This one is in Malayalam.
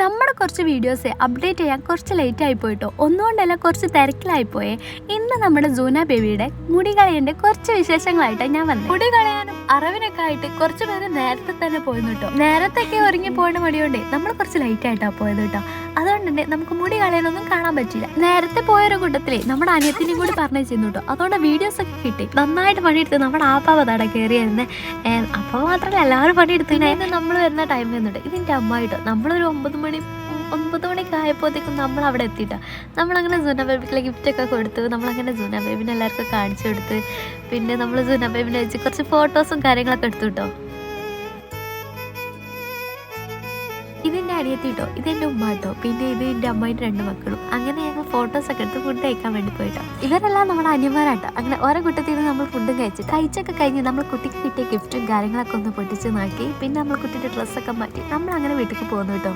നമ്മുടെ കുറച്ച് വീഡിയോസ് അപ്ഡേറ്റ് ചെയ്യാൻ കുറച്ച് ലേറ്റായി പോയിട്ടോ. ഒന്നുകൊണ്ടല്ല, കുറച്ച് തിരക്കിലായിപ്പോയേ. ഇന്ന് നമ്മുടെ സൂന ബേബിയുടെ മുടി കളയൻ്റെ കുറച്ച് വിശേഷങ്ങളായിട്ടാണ് ഞാൻ വന്നത്. മുടി കളയാനും അറവിനൊക്കെ ആയിട്ട് കുറച്ച് പേര് നേരത്തെ തന്നെ പോയിരുന്നു കേട്ടോ. നേരത്തൊക്കെ ഒരുങ്ങി പോകേണ്ട മടിയോണ്ടേ നമ്മൾ കുറച്ച് ലേറ്റ് ആയിട്ടാണ് പോയത് കേട്ടോ. അതുകൊണ്ട് തന്നെ നമുക്ക് മുടി കളയാനൊന്നും കാണാൻ പറ്റില്ല. നേരത്തെ പോയൊരു കൂട്ടത്തിലേ നമ്മുടെ അനിയത്തിനെയും കൂടി പറഞ്ഞു ചെയ്യുന്നു കേട്ടോ. അതുകൊണ്ട് വീഡിയോസ് ഒക്കെ കിട്ടി. നന്നായിട്ട് പണിയെടുത്ത് നമ്മുടെ ആപ്പാവതാട കയറിയായിരുന്നേ. അപ്പോൾ മാത്രമല്ല എല്ലാവരും പണിയെടുത്തതിനായിരുന്നു നമ്മൾ വരുന്ന ടൈം വരുന്നുണ്ട്. ഇതിൻ്റെ അമ്മായിട്ടോ നമ്മളൊരു 9 മണിക്ക് ആയപ്പോഴത്തേക്കും നമ്മൾ അവിടെ എത്തിയിട്ടോ. നമ്മളങ്ങനെ സൂന ബേബിക്കുള്ള ഗിഫ്റ്റൊക്കെ കൊടുത്തു. നമ്മളങ്ങനെ സൂന ബേബിനെ എല്ലാവർക്കും കാണിച്ചു കൊടുത്ത് പിന്നെ നമ്മൾ സൂന ബേബിനെ വെച്ച് കുറച്ച് ഫോട്ടോസും കാര്യങ്ങളൊക്കെ എടുത്തു കേട്ടോ. ഇതെൻ്റെ അനിയത്തി കേട്ടോ, ഇതെൻ്റെ ഉമ്മ കേട്ടോ, പിന്നെ ഇത് എൻ്റെ അമ്മയുടെ 2 മക്കളും. അങ്ങനെ ഞങ്ങൾ ഫോട്ടോസൊക്കെ എടുത്ത് ഫുഡ് കഴിക്കാൻ വേണ്ടി പോയിട്ടോ. ഇവരെല്ലാം നമ്മുടെ അനിയന്മാരാട്ടോ. അങ്ങനെ ഓരോ കുട്ടത്തിൽ നമ്മൾ ഫുഡും കഴിച്ചൊക്കെ കഴിഞ്ഞ് നമ്മൾ കുട്ടിക്ക് കിട്ടിയ ഗിഫ്റ്റും കാര്യങ്ങളൊക്കെ ഒന്ന് പൊട്ടിച്ച് നോക്കി. പിന്നെ നമ്മൾ കുട്ടിയുടെ ഡ്രസ്സൊക്കെ മാറ്റി നമ്മൾ അങ്ങനെ വീട്ടിലേക്ക് പോകുന്നു കേട്ടോ.